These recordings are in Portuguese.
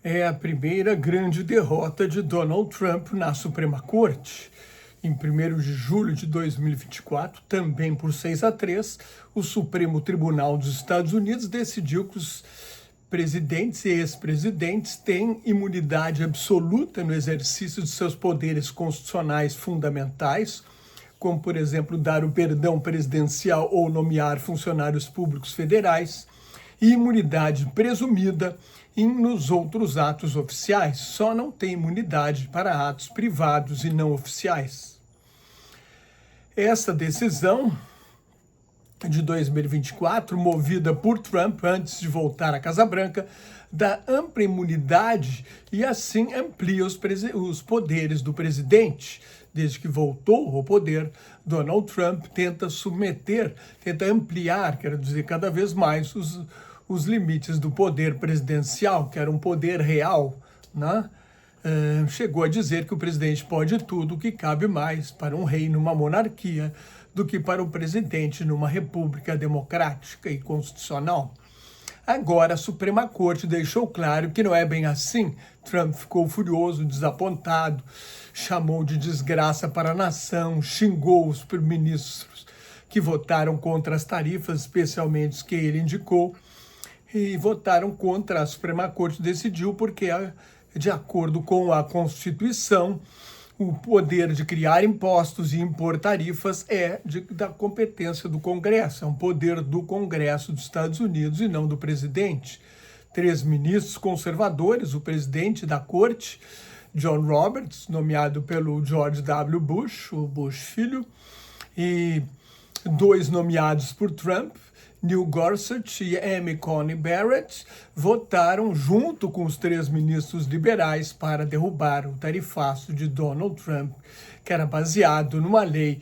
é a primeira grande derrota de Donald Trump na Suprema Corte. Em 1º de julho de 2024, também por 6-3, o Supremo Tribunal dos Estados Unidos decidiu que os presidentes e ex-presidentes têm imunidade absoluta no exercício de seus poderes constitucionais fundamentais, como, por exemplo, dar o perdão presidencial ou nomear funcionários públicos federais, e imunidade presumida nos outros atos oficiais. Só não tem imunidade para atos privados e não oficiais. Essa decisão de 2024, movida por Trump antes de voltar à Casa Branca, dá ampla imunidade e assim amplia os poderes do presidente. Desde que voltou ao poder, Donald Trump tenta ampliar, quero dizer, cada vez mais os limites do poder presidencial, que era um poder real, né? Chegou a dizer que o presidente pode tudo, o que cabe mais para um rei numa monarquia do que para o presidente numa república democrática e constitucional. Agora, a Suprema Corte deixou claro que não é bem assim. Trump ficou furioso, desapontado, chamou de desgraça para a nação, xingou os ministros que votaram contra as tarifas, especialmente os que ele indicou, e votaram contra. A Suprema Corte decidiu porque, de acordo com a Constituição, o poder de criar impostos e impor tarifas é da competência do Congresso, é um poder do Congresso dos Estados Unidos e não do presidente. 3 ministros conservadores, o presidente da Corte, John Roberts, nomeado pelo George W. Bush, o Bush filho, e 2 nomeados por Trump, Neil Gorsuch e Amy Coney Barrett, votaram junto com os 3 ministros liberais para derrubar o tarifaço de Donald Trump, que era baseado numa lei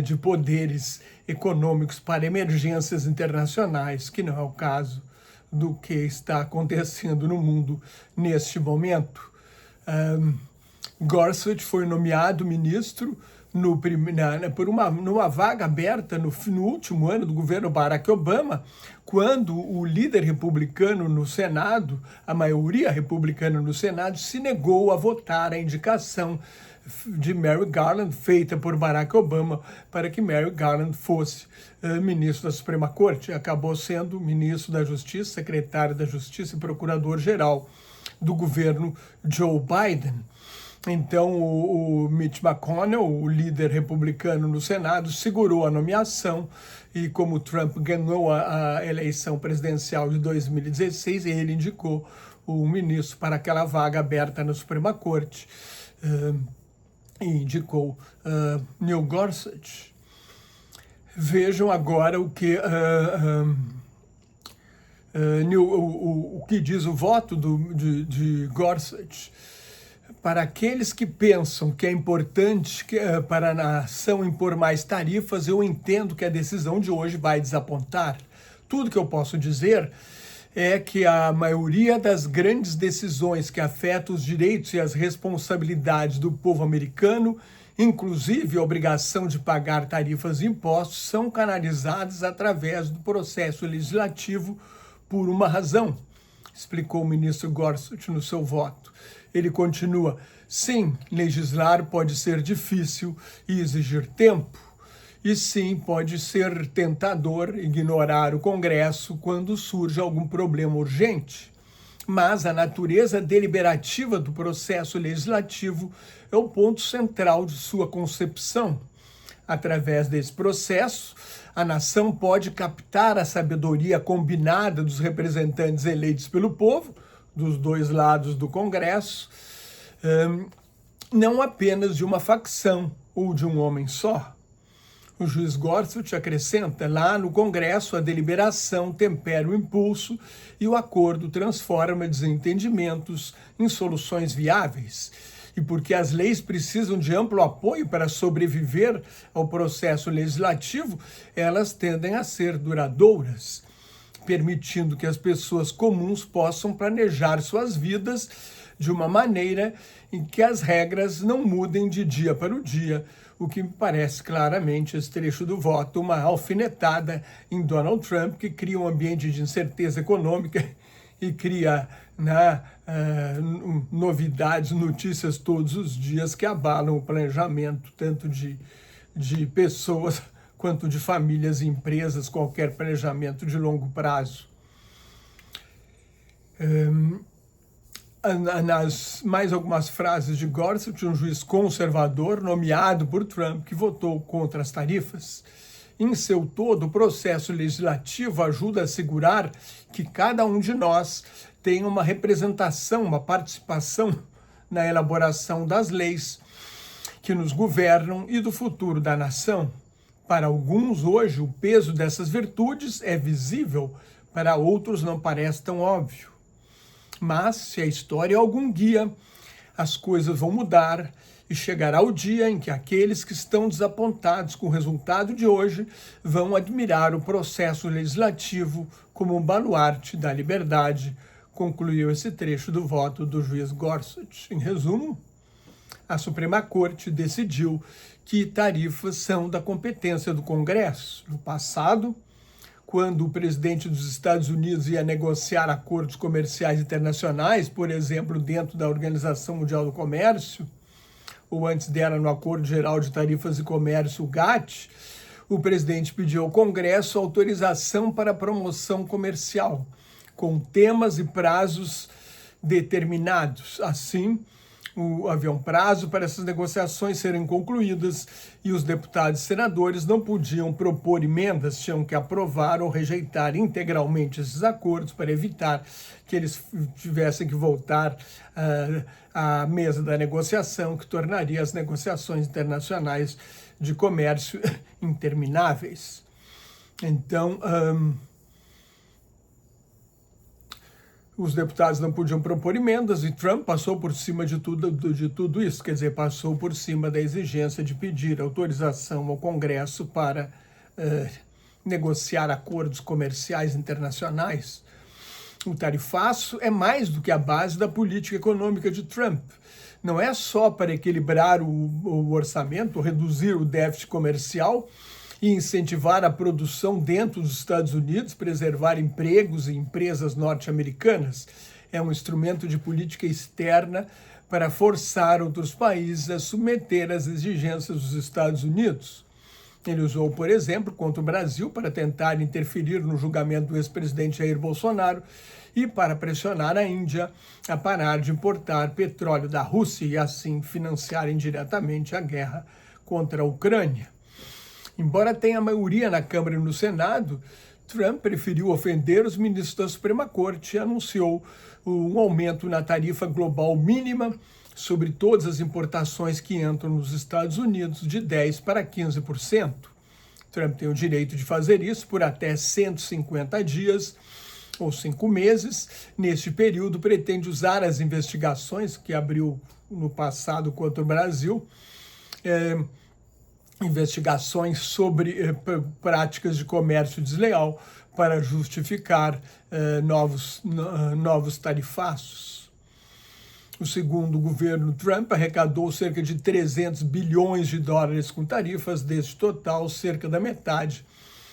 de poderes econômicos para emergências internacionais, que não é o caso do que está acontecendo no mundo neste momento. Gorsuch foi nomeado ministro numa vaga aberta no último ano do governo Barack Obama, quando o líder republicano no Senado, a maioria republicana no Senado, se negou a votar a indicação de Merrick Garland, feita por Barack Obama, para que Merrick Garland fosse ministro da Suprema Corte. Acabou sendo ministro da Justiça, secretário da Justiça e procurador-geral do governo Joe Biden. Então, o Mitch McConnell, o líder republicano no Senado, segurou a nomeação e, como Trump ganhou a eleição presidencial de 2016, ele indicou o ministro para aquela vaga aberta na Suprema Corte e indicou Neil Gorsuch. Vejam agora o que o que diz o voto de Gorsuch. Para aqueles que pensam que é importante para a nação impor mais tarifas, eu entendo que a decisão de hoje vai desapontar. Tudo que eu posso dizer é que a maioria das grandes decisões que afetam os direitos e as responsabilidades do povo americano, inclusive a obrigação de pagar tarifas e impostos, são canalizadas através do processo legislativo por uma razão, explicou o ministro Gorsuch no seu voto. Ele continua: sim, legislar pode ser difícil e exigir tempo. E sim, pode ser tentador ignorar o Congresso quando surge algum problema urgente. Mas a natureza deliberativa do processo legislativo é o ponto central de sua concepção. Através desse processo, a nação pode captar a sabedoria combinada dos representantes eleitos pelo povo, dos 2 lados do Congresso, não apenas de uma facção ou de um homem só. O juiz Gorsuch acrescenta: lá no Congresso, a deliberação tempera o impulso e o acordo transforma desentendimentos em soluções viáveis. E porque as leis precisam de amplo apoio para sobreviver ao processo legislativo, elas tendem a ser duradouras, permitindo que as pessoas comuns possam planejar suas vidas de uma maneira em que as regras não mudem de dia para o dia, o que me parece claramente, esse trecho do voto, uma alfinetada em Donald Trump, que cria um ambiente de incerteza econômica e cria, né, novidades, notícias todos os dias que abalam o planejamento tanto de pessoas quanto de famílias e empresas, qualquer planejamento de longo prazo. Mais algumas frases de Gorsuch, um juiz conservador nomeado por Trump que votou contra as tarifas. Em seu todo, o processo legislativo ajuda a assegurar que cada um de nós tenha uma representação, uma participação na elaboração das leis que nos governam e do futuro da nação. Para alguns, hoje, o peso dessas virtudes é visível, para outros não parece tão óbvio. Mas, se a história é algum guia, as coisas vão mudar e chegará o dia em que aqueles que estão desapontados com o resultado de hoje vão admirar o processo legislativo como um baluarte da liberdade, concluiu esse trecho do voto do juiz Gorsuch. Em resumo, a Suprema Corte decidiu que tarifas são da competência do Congresso. No passado, quando o presidente dos Estados Unidos ia negociar acordos comerciais internacionais, por exemplo, dentro da Organização Mundial do Comércio, ou antes dela no Acordo Geral de Tarifas e Comércio, o GATT, o presidente pediu ao Congresso autorização para promoção comercial, com temas e prazos determinados. Assim, havia um prazo para essas negociações serem concluídas e os deputados e senadores não podiam propor emendas, tinham que aprovar ou rejeitar integralmente esses acordos para evitar que eles tivessem que voltar à mesa da negociação, que tornaria as negociações internacionais de comércio intermináveis. Então, os deputados não podiam propor emendas e Trump passou por cima de tudo isso, quer dizer, passou por cima da exigência de pedir autorização ao Congresso para negociar acordos comerciais internacionais. O tarifaço é mais do que a base da política econômica de Trump. Não é só para equilibrar o orçamento, reduzir o déficit comercial e incentivar a produção dentro dos Estados Unidos, preservar empregos e empresas norte-americanas. É um instrumento de política externa para forçar outros países a submeter às exigências dos Estados Unidos. Ele usou, por exemplo, contra o Brasil para tentar interferir no julgamento do ex-presidente Jair Bolsonaro e para pressionar a Índia a parar de importar petróleo da Rússia e assim financiar indiretamente a guerra contra a Ucrânia. Embora tenha maioria na Câmara e no Senado, Trump preferiu ofender os ministros da Suprema Corte e anunciou um aumento na tarifa global mínima sobre todas as importações que entram nos Estados Unidos de 10% para 15%. Trump tem o direito de fazer isso por até 150 dias ou 5 meses. Neste período, pretende usar as investigações que abriu no passado contra o Brasil, investigações sobre práticas de comércio desleal para justificar novos tarifaços. O segundo governo Trump arrecadou cerca de 300 bilhões de dólares com tarifas. Deste total, cerca da metade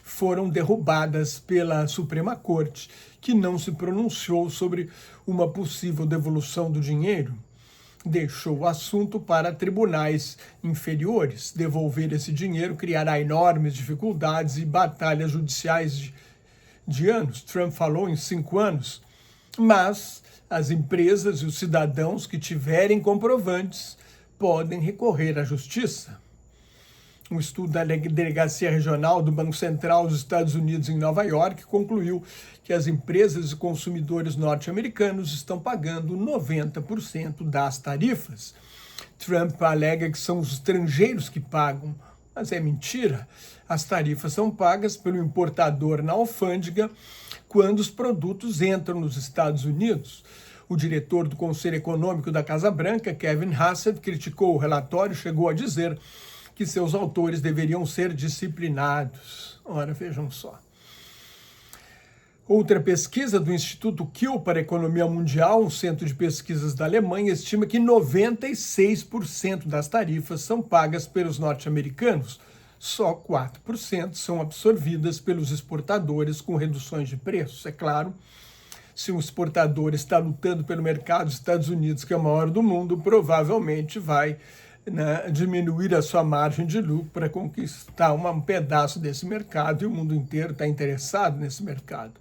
foram derrubadas pela Suprema Corte, que não se pronunciou sobre uma possível devolução do dinheiro. Deixou o assunto para tribunais inferiores. Devolver esse dinheiro criará enormes dificuldades e batalhas judiciais de anos. Trump falou em 5 anos, mas as empresas e os cidadãos que tiverem comprovantes podem recorrer à justiça. Um estudo da Delegacia Regional do Banco Central dos Estados Unidos em Nova York concluiu que as empresas e consumidores norte-americanos estão pagando 90% das tarifas. Trump alega que são os estrangeiros que pagam, mas é mentira. As tarifas são pagas pelo importador na alfândega quando os produtos entram nos Estados Unidos. O diretor do Conselho Econômico da Casa Branca, Kevin Hassett, criticou o relatório e chegou a dizer que seus autores deveriam ser disciplinados. Ora, vejam só. Outra pesquisa do Instituto Kiel para a Economia Mundial, um centro de pesquisas da Alemanha, estima que 96% das tarifas são pagas pelos norte-americanos. Só 4% são absorvidas pelos exportadores com reduções de preços. É claro, Se um exportador está lutando pelo mercado dos Estados Unidos, que é o maior do mundo, provavelmente vai, né, diminuir a sua margem de lucro para conquistar um pedaço desse mercado, e o mundo inteiro está interessado nesse mercado.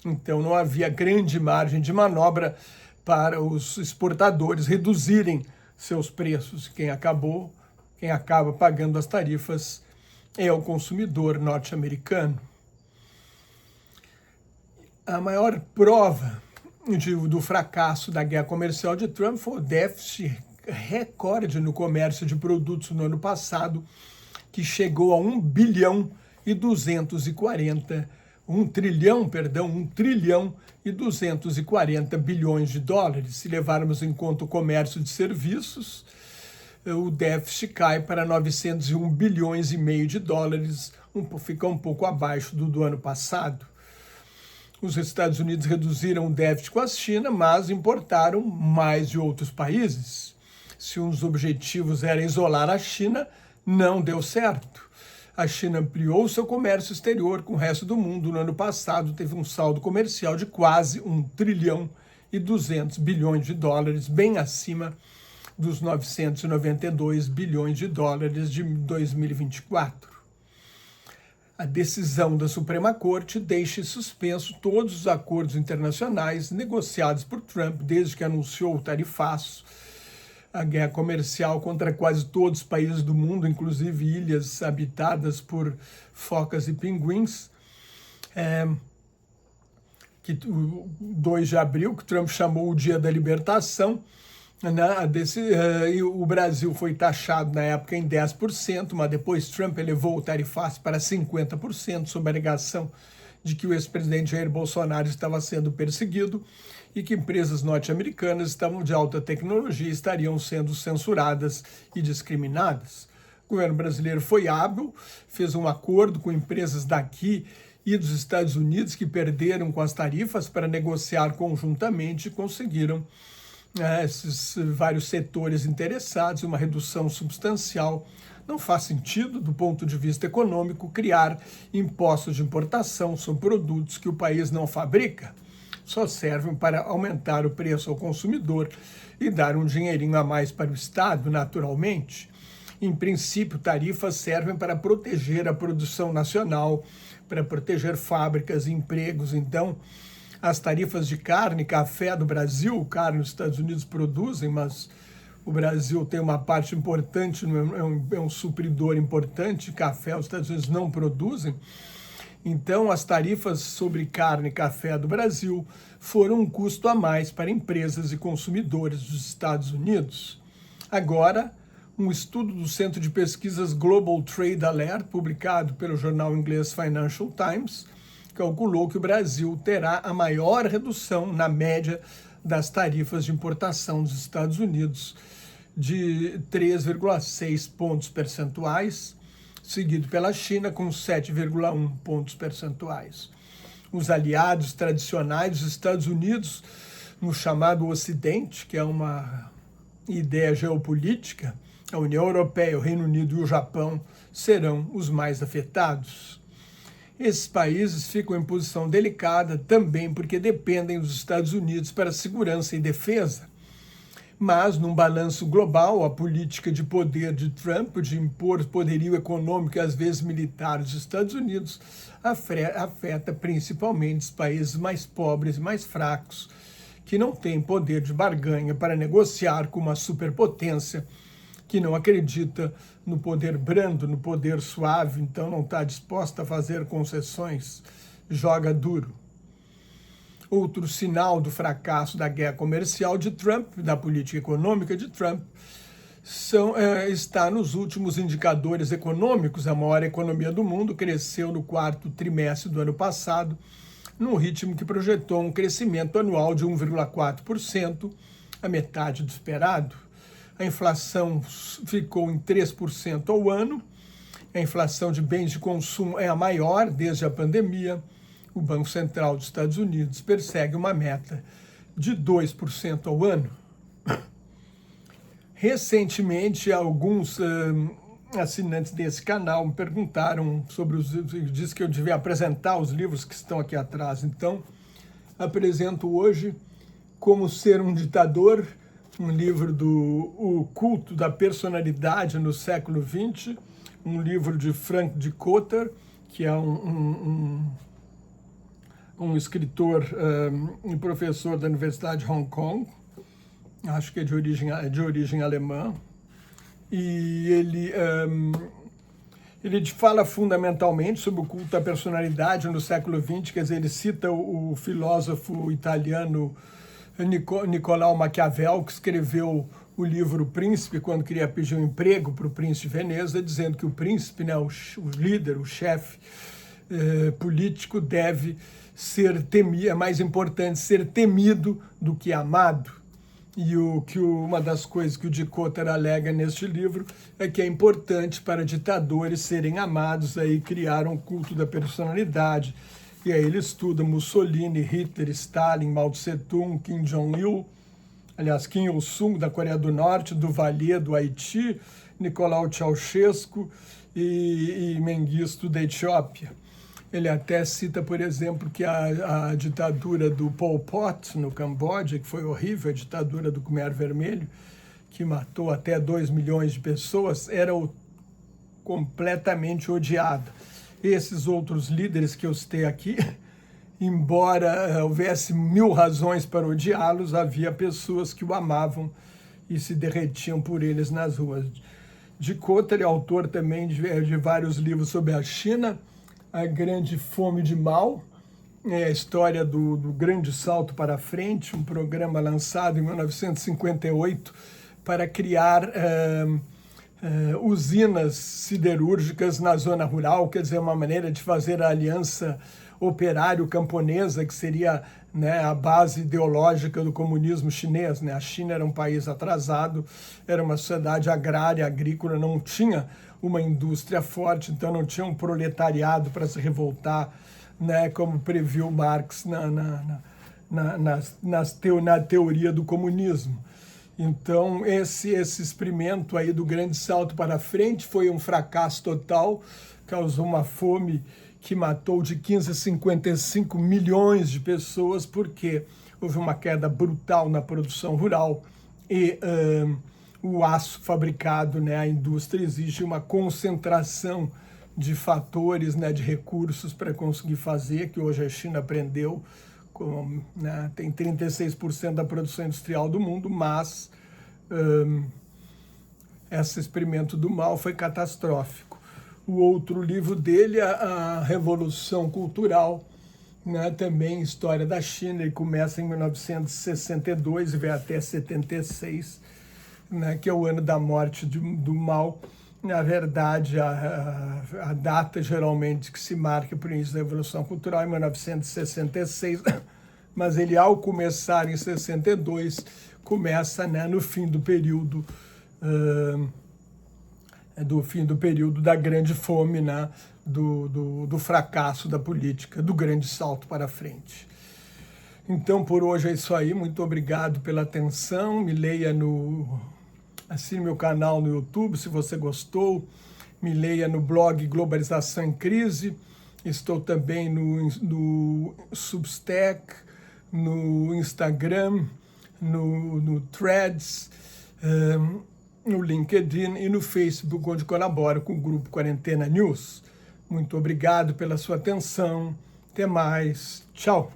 Então não havia grande margem de manobra para os exportadores reduzirem seus preços. Quem acaba pagando as tarifas é o consumidor norte-americano. A maior prova do fracasso da guerra comercial de Trump foi o déficit recorde no comércio de produtos no ano passado, que chegou a 1 trilhão e 240 bilhões de dólares. Se levarmos em conta o comércio de serviços, o déficit cai para 901 bilhões e meio de dólares, fica um pouco abaixo do ano passado. Os Estados Unidos reduziram o déficit com a China, mas importaram mais de outros países. Se um dos objetivos era isolar a China, não deu certo. A China ampliou seu comércio exterior com o resto do mundo. No ano passado, teve um saldo comercial de quase 1 trilhão e 200 bilhões de dólares, bem acima dos 992 bilhões de dólares de 2024. A decisão da Suprema Corte deixa suspenso todos os acordos internacionais negociados por Trump desde que anunciou o tarifaço. A guerra comercial contra quase todos os países do mundo, inclusive ilhas habitadas por focas e pinguins. Que 2 de abril, que Trump chamou o Dia da Libertação, o Brasil foi taxado na época em 10%, mas depois Trump elevou o tarifaço para 50%, sob a alegação de que o ex-presidente Jair Bolsonaro estava sendo perseguido e que empresas norte-americanas de alta tecnologia estariam sendo censuradas e discriminadas. O governo brasileiro foi hábil, fez um acordo com empresas daqui e dos Estados Unidos que perderam com as tarifas para negociar conjuntamente e conseguiram esses vários setores interessados, uma redução substancial. Não faz sentido, do ponto de vista econômico, criar impostos de importação sobre produtos que o país não fabrica. Só servem para aumentar o preço ao consumidor e dar um dinheirinho a mais para o Estado, naturalmente. Em princípio, tarifas servem para proteger a produção nacional, para proteger fábricas e empregos. Então, as tarifas de carne e café do Brasil, carne os Estados Unidos produzem, mas o Brasil tem uma parte importante, é um supridor importante, café os Estados Unidos não produzem. Então, as tarifas sobre carne e café do Brasil foram um custo a mais para empresas e consumidores dos Estados Unidos. Agora, um estudo do Centro de Pesquisas Global Trade Alert, publicado pelo jornal inglês Financial Times, calculou que o Brasil terá a maior redução na média das tarifas de importação dos Estados Unidos, de 3,6 pontos percentuais, seguido pela China com 7,1 pontos percentuais. Os aliados tradicionais dos Estados Unidos, no chamado Ocidente, que é uma ideia geopolítica, a União Europeia, o Reino Unido e o Japão serão os mais afetados. Esses países ficam em posição delicada também porque dependem dos Estados Unidos para segurança e defesa. Mas, num balanço global, a política de poder de Trump, de impor poderio econômico e às vezes militar dos Estados Unidos, afeta principalmente os países mais pobres e mais fracos, que não têm poder de barganha para negociar com uma superpotência que não acredita no poder brando, no poder suave, então não está disposta a fazer concessões, joga duro. Outro sinal do fracasso da guerra comercial de Trump, da política econômica de Trump, está nos últimos indicadores econômicos. A maior economia do mundo cresceu no 4º trimestre do ano passado, num ritmo que projetou um crescimento anual de 1,4%, a metade do esperado. A inflação ficou em 3% ao ano, a inflação de bens de consumo é a maior desde a pandemia. O Banco Central dos Estados Unidos persegue uma meta de 2% ao ano. Recentemente, alguns assinantes desse canal me perguntaram sobre diz que eu devia apresentar os livros que estão aqui atrás. Então, apresento hoje Como Ser um Ditador, um livro do O Culto da Personalidade no Século XX, um livro de Frank Dikötter, que é um escritor e professor da Universidade de Hong Kong, acho que é de origem alemã, e ele fala fundamentalmente sobre o culto da personalidade no século XX, quer dizer, ele cita o filósofo italiano Niccolò Maquiavel, que escreveu o livro Príncipe, quando queria pedir um emprego para o príncipe de Veneza, dizendo que o príncipe, né, o líder, o chefe político, deve ser temido, é mais importante ser temido do que amado. E uma das coisas que o Dikötter alega neste livro é que é importante para ditadores serem amados, aí criar um culto da personalidade. E aí ele estuda Mussolini, Hitler, Stalin, Mao Tse-tung, Kim Jong-il, aliás, Kim Il-sung da Coreia do Norte, Duvalier do Haiti, Nicolau Ceausescu e Mengistu da Etiópia. Ele até cita, por exemplo, que a ditadura do Pol Pot no Camboja, que foi horrível, a ditadura do Khmer Vermelho, que matou até 2 milhões de pessoas, era completamente odiada. Esses outros líderes que eu citei aqui, embora houvesse 1000 razões para odiá-los, havia pessoas que o amavam e se derretiam por eles nas ruas. Dikötter é autor também de vários livros sobre a China, A Grande Fome de Mao, a história do Grande Salto para Frente, um programa lançado em 1958 para criar usinas siderúrgicas na zona rural, quer dizer, uma maneira de fazer a aliança operário-camponesa, que seria, né, a base ideológica do comunismo chinês, né? A China era um país atrasado, era uma sociedade agrária, agrícola, não tinha uma indústria forte, então não tinha um proletariado para se revoltar, né, como previu Marx na teoria do comunismo. Então, esse experimento aí do grande salto para frente foi um fracasso total, causou uma fome que matou de 15 a 55 milhões de pessoas, porque houve uma queda brutal na produção rural e o aço fabricado, né, a indústria exige uma concentração de fatores, né, de recursos para conseguir fazer, que hoje a China aprendeu, né, tem 36% da produção industrial do mundo, mas esse experimento do mal foi catastrófico. O outro livro dele, A Revolução Cultural, né, também História da China, ele começa em 1962 e vai até 76, né, que é o ano da morte do Mao. Na verdade, a data geralmente que se marca para o início da Revolução Cultural é 1966, mas ele, ao começar em 62, começa, né, no fim do período da grande fome, né, do fracasso da política, do grande salto para frente. Então, por hoje é isso aí. Muito obrigado pela atenção. Assine meu canal no YouTube, se você gostou. Me leia no blog Globalização em Crise. Estou também no Substack, no Instagram, no Threads, no LinkedIn e no Facebook, onde colaboro com o Grupo Quarentena News. Muito obrigado pela sua atenção. Até mais. Tchau.